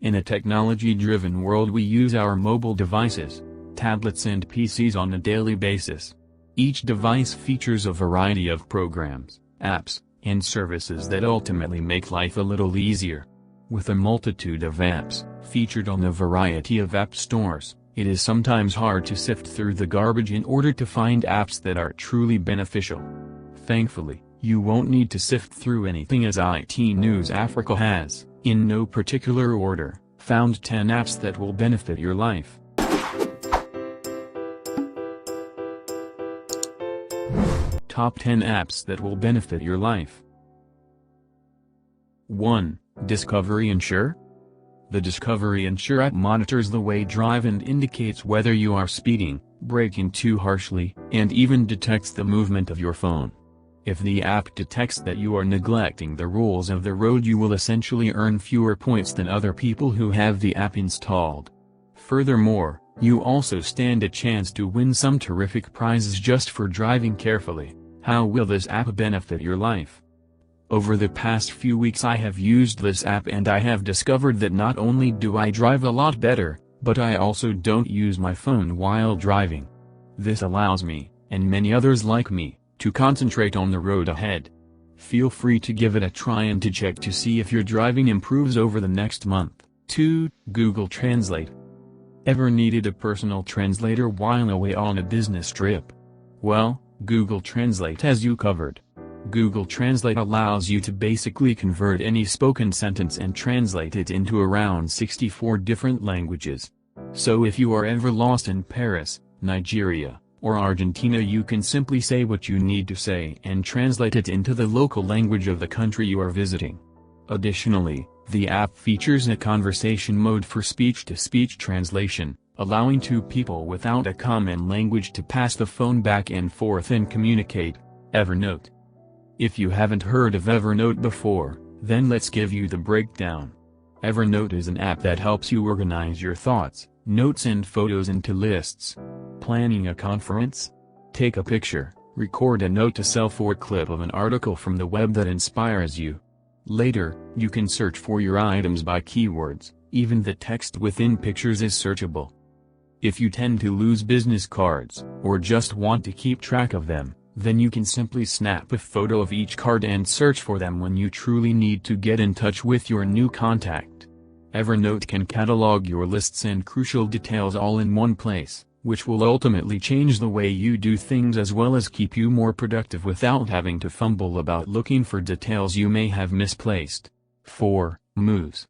In a technology-driven world, we use our mobile devices, tablets and PCs on a daily basis. Each device features a variety of programs, apps, and services that ultimately make life a little easier. With a multitude of apps featured on a variety of app stores, it is sometimes hard to sift through the garbage in order to find apps that are truly beneficial. Thankfully, you won't need to sift through anything, as IT News Africa has, in no particular order, found 10 apps that will benefit your life. Top 10 apps that will benefit your life. 1. Discovery Insure. The Discovery Insure app monitors the way you drive and indicates whether you are speeding, braking too harshly, and even detects the movement of your phone. If the app detects that you are neglecting the rules of the road, you will essentially earn fewer points than other people who have the app installed. Furthermore, you also stand a chance to win some terrific prizes just for driving carefully. How will this app benefit your life? Over the past few weeks I have used this app and I have discovered that not only do I drive a lot better, but I also don't use my phone while driving. This allows me, and many others like me, to concentrate on the road ahead. Feel free to give it a try and to check to see if your driving improves over the next month. 2. Google Translate. Ever needed a personal translator while away on a business trip? Well, Google Translate has you covered. Google Translate allows you to basically convert any spoken sentence and translate it into around 64 different languages. So if you are ever lost in Paris, Nigeria, or Argentina, you can simply say what you need to say and translate it into the local language of the country you are visiting. Additionally, the app features a conversation mode for speech-to-speech translation, allowing two people without a common language to pass the phone back and forth and communicate. Evernote. If you haven't heard of Evernote before, then let's give you the breakdown. Evernote is an app that helps you organize your thoughts, notes and photos into lists. Planning a conference? Take a picture, record a note to self or clip of an article from the web that inspires you. Later, you can search for your items by keywords, even the text within pictures is searchable. If you tend to lose business cards, or just want to keep track of them, then you can simply snap a photo of each card and search for them when you truly need to get in touch with your new contact. Evernote can catalog your lists and crucial details all in one place, which will ultimately change the way you do things as well as keep you more productive without having to fumble about looking for details you may have misplaced. 4. Moves.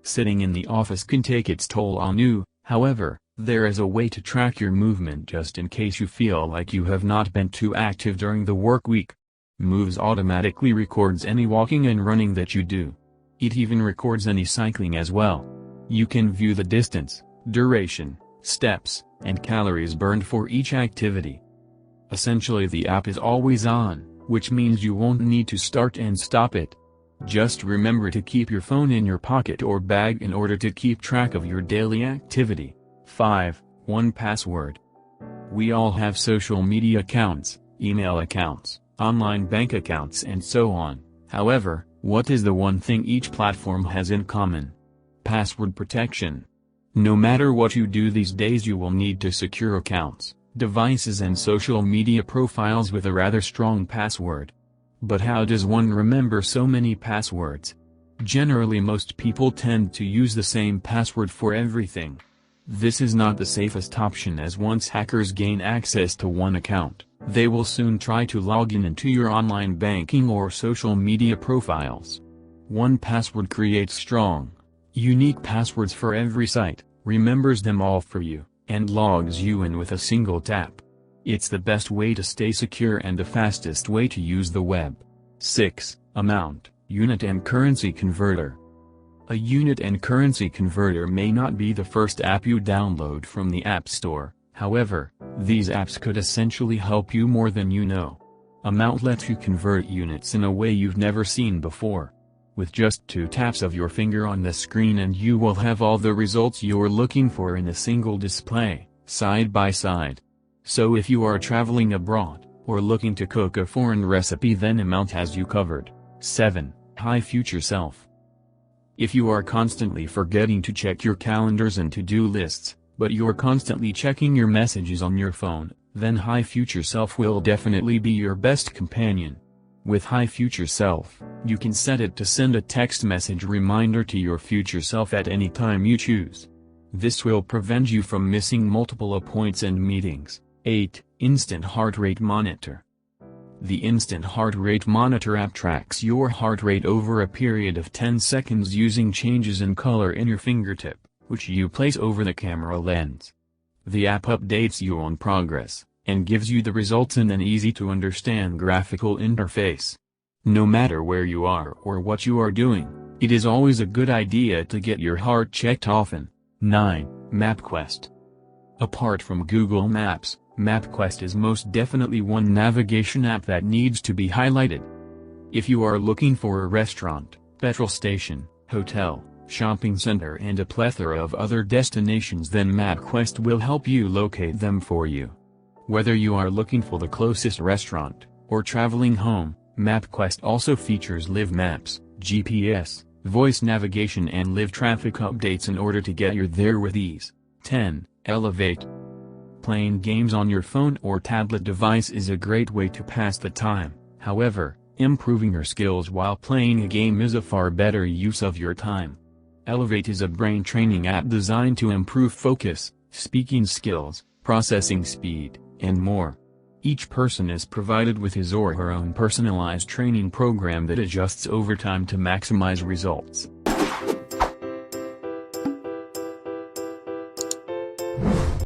Sitting in the office can take its toll on you, however, there is a way to track your movement just in case you feel like you have not been too active during the work week. Moves automatically records any walking and running that you do. It even records any cycling as well. You can view the distance, duration, steps, and calories burned for each activity. Essentially, the app is always on, which means you won't need to start and stop it. Just remember to keep your phone in your pocket or bag in order to keep track of your daily activity. 5. 1Password. We all have social media accounts, email accounts, online bank accounts and so on. However, what is the one thing each platform has in common? Password protection. No matter what you do these days, you will need to secure accounts, devices and social media profiles with a rather strong password. But how does one remember so many passwords? Generally, most people tend to use the same password for everything. This is not the safest option, as once hackers gain access to one account, they will soon try to log in into your online banking or social media profiles. 1Password creates strong, unique passwords for every site, remembers them all for you, and logs you in with a single tap. It's the best way to stay secure and the fastest way to use the web. 6. Amount, unit and currency converter. A unit and currency converter may not be the first app you download from the App Store, however, these apps could essentially help you more than you know. Amount lets you convert units in a way you've never seen before. With just 2 taps of your finger on the screen and you will have all the results you're looking for in a single display, side by side. So if you are traveling abroad, or looking to cook a foreign recipe, then Amount has you covered. 7. High Future Self. If you are constantly forgetting to check your calendars and to-do lists, but you're constantly checking your messages on your phone, then High Future Self will definitely be your best companion. With High Future Self, you can set it to send a text message reminder to your future self at any time you choose. This will prevent you from missing multiple appointments and meetings. 8. Instant Heart Rate Monitor. The Instant Heart Rate Monitor app tracks your heart rate over a period of 10 seconds using changes in color in your fingertip, which you place over the camera lens. The app updates you on progress, and gives you the results in an easy-to-understand graphical interface. No matter where you are or what you are doing, it is always a good idea to get your heart checked often. 9. MapQuest. Apart from Google Maps, MapQuest is most definitely one navigation app that needs to be highlighted. If you are looking for a restaurant, petrol station, hotel, shopping center and a plethora of other destinations, then MapQuest will help you locate them for you. Whether you are looking for the closest restaurant, or traveling home, MapQuest also features live maps, GPS, voice navigation and live traffic updates in order to get you there with ease. 10. Elevate. Playing games on your phone or tablet device is a great way to pass the time. However, improving your skills while playing a game is a far better use of your time. Elevate is a brain training app designed to improve focus, speaking skills, processing speed, and more. Each person is provided with his or her own personalized training program that adjusts over time to maximize results.